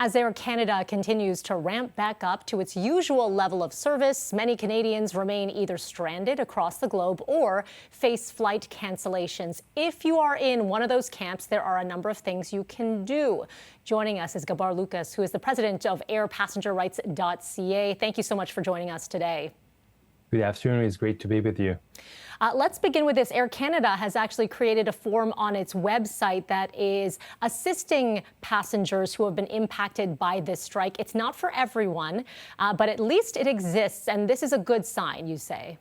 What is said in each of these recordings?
As Air Canada continues to ramp back up to its usual level of service, many Canadians remain either stranded across the globe or face flight cancellations. If you are in one of those camps, there are a number of things you can do. Joining us is Gabor Lucas, who is the president of airpassengerrights.ca. Thank you so much for joining us today. Good afternoon. It's great to be with you. Let's begin with this. Air Canada has actually created a form on its website that is assisting passengers who have been impacted by this strike. It's not for everyone, but at least it exists, and this is a good sign, you say.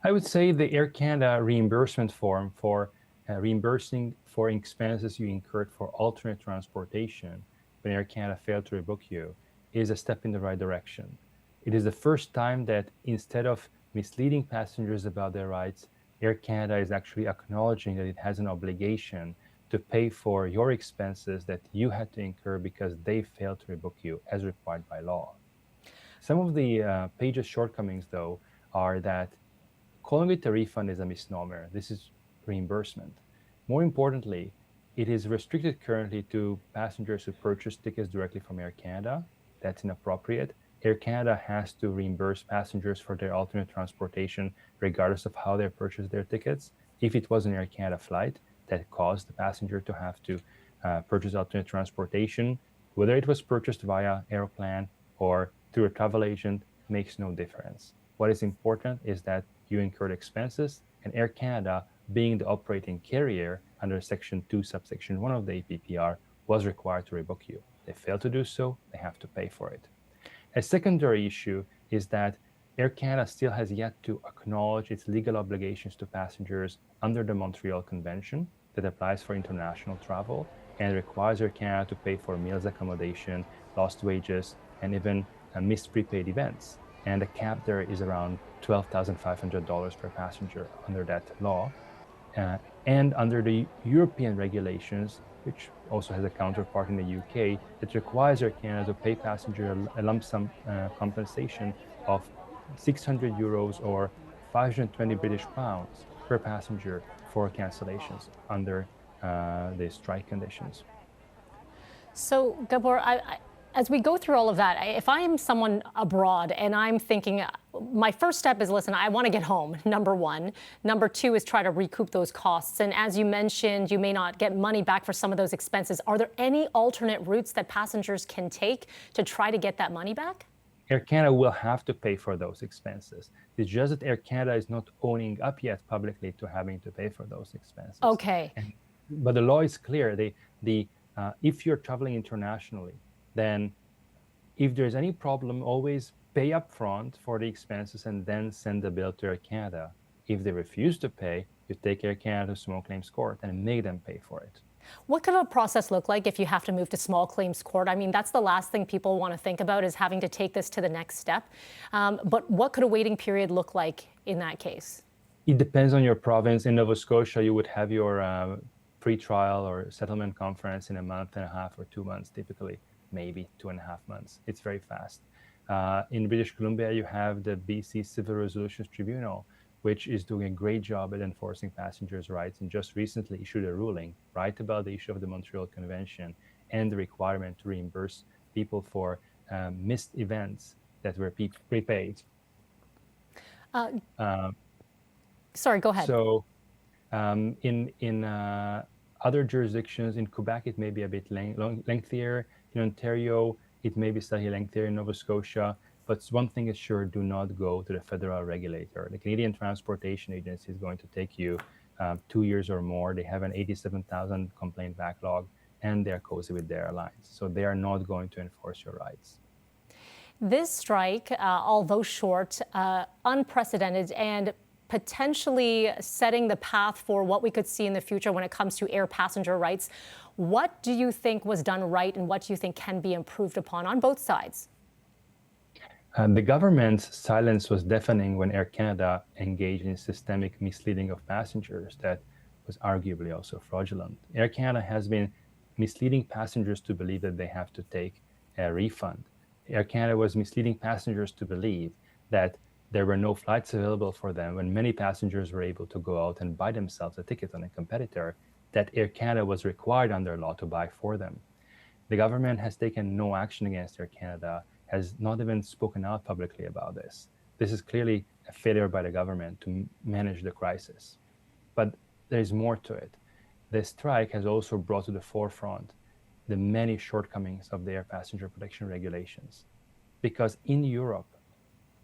I would say the Air Canada reimbursement form for reimbursing for expenses you incurred for alternate transportation when Air Canada failed to rebook you is a step in the right direction. It is the first time that instead of misleading passengers about their rights, Air Canada is actually acknowledging that it has an obligation to pay for your expenses that you had to incur because they failed to rebook you as required by law. Some of the page's shortcomings, though, are that calling it a refund is a misnomer. This is reimbursement. More importantly, it is restricted currently to passengers who purchase tickets directly from Air Canada. That's inappropriate. Air Canada has to reimburse passengers for their alternate transportation regardless of how they purchased their tickets. If it was an Air Canada flight that caused the passenger to have to purchase alternate transportation, whether it was purchased via aeroplane or through a travel agent makes no difference. What is important is that you incurred expenses, and Air Canada, being the operating carrier under Section 2, Subsection 1 of the APPR, was required to rebook you. They failed to do so, they have to pay for it. A secondary issue is that Air Canada still has yet to acknowledge its legal obligations to passengers under the Montreal Convention that applies for international travel and requires Air Canada to pay for meals, accommodation, lost wages, and even missed prepaid events. And the cap there is around $12,500 per passenger under that law. And under the European regulations, which also has a counterpart in the UK, it requires Air Canada to pay passengers a lump sum compensation of €600 or 520 British pounds per passenger for cancellations under the strike conditions. So, Gabor, as we go through all of that, if I'm someone abroad and I'm thinking, my first step is, listen, I want to get home, number one. Number two is try to recoup those costs. And as you mentioned, you may not get money back for some of those expenses. Are there any alternate routes that passengers can take to try to get that money back? Air Canada will have to pay for those expenses. It's just that Air Canada is not owning up yet publicly to having to pay for those expenses. Okay. But the law is clear. If you're traveling internationally, then if there's any problem, always pay up front for the expenses and then send the bill to Air Canada. If they refuse to pay, you take Air Canada to small claims court and make them pay for it. What could a process look like if you have to move to small claims court? I mean, that's the last thing people want to think about, is having to take this to the next step. But what could a waiting period look like in that case? It depends on your province. In Nova Scotia, you would have your pre-trial or settlement conference in a month and a half or 2 months, typically, maybe 2.5 months. It's very fast. In British Columbia, you have the BC Civil Resolutions Tribunal, which is doing a great job at enforcing passengers' rights, and just recently issued a ruling right about the issue of the Montreal Convention and the requirement to reimburse people for missed events that were prepaid. Sorry, go ahead. So in other jurisdictions, in Quebec, it may be a bit lengthier. In Ontario, it may be slightly lengthier. In Nova Scotia. But one thing is sure, do not go to the federal regulator. The Canadian Transportation Agency is going to take you 2 years or more. They have an 87,000 complaint backlog, and they're cozy with their airlines. So they are not going to enforce your rights. This strike, although short, unprecedented, and potentially setting the path for what we could see in the future when it comes to air passenger rights. What do you think was done right, and what do you think can be improved upon on both sides? The government's silence was deafening when Air Canada engaged in systemic misleading of passengers that was arguably also fraudulent. Air Canada has been misleading passengers to believe that they have to take a refund. Air Canada was misleading passengers to believe that there were no flights available for them when many passengers were able to go out and buy themselves a ticket on a competitor that Air Canada was required under law to buy for them. The government has taken no action against Air Canada, has not even spoken out publicly about this. This is clearly a failure by the government to manage the crisis. But there's more to it. The strike has also brought to the forefront the many shortcomings of the air passenger protection regulations. Because in Europe,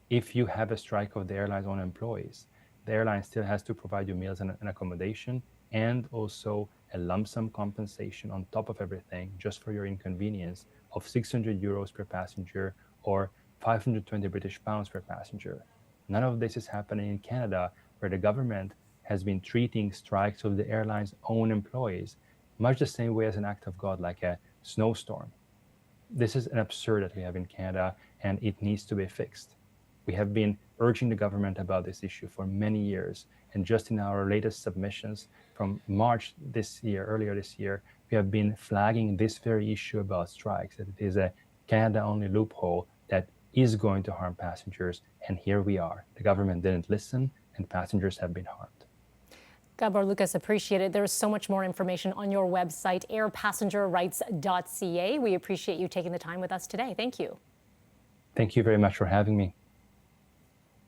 if you have a strike of the airline's own employees, the airline still has to provide you meals and accommodation, and also a lump sum compensation on top of everything just for your inconvenience of 600 euros per passenger or 520 British pounds per passenger. None of this is happening in Canada, where the government has been treating strikes of the airline's own employees much the same way as an act of God, like a snowstorm. This is an absurd that we have in Canada, and it needs to be fixed. We have been urging the government about this issue for many years, and just in our latest submissions from March this year, earlier this year, we have been flagging this very issue about strikes, that it is a Canada-only loophole that is going to harm passengers, and here we are. The government didn't listen, and passengers have been harmed. Gabor Lucas, appreciate it. There is so much more information on your website, airpassengerrights.ca. We appreciate you taking the time with us today. Thank you. Thank you very much for having me.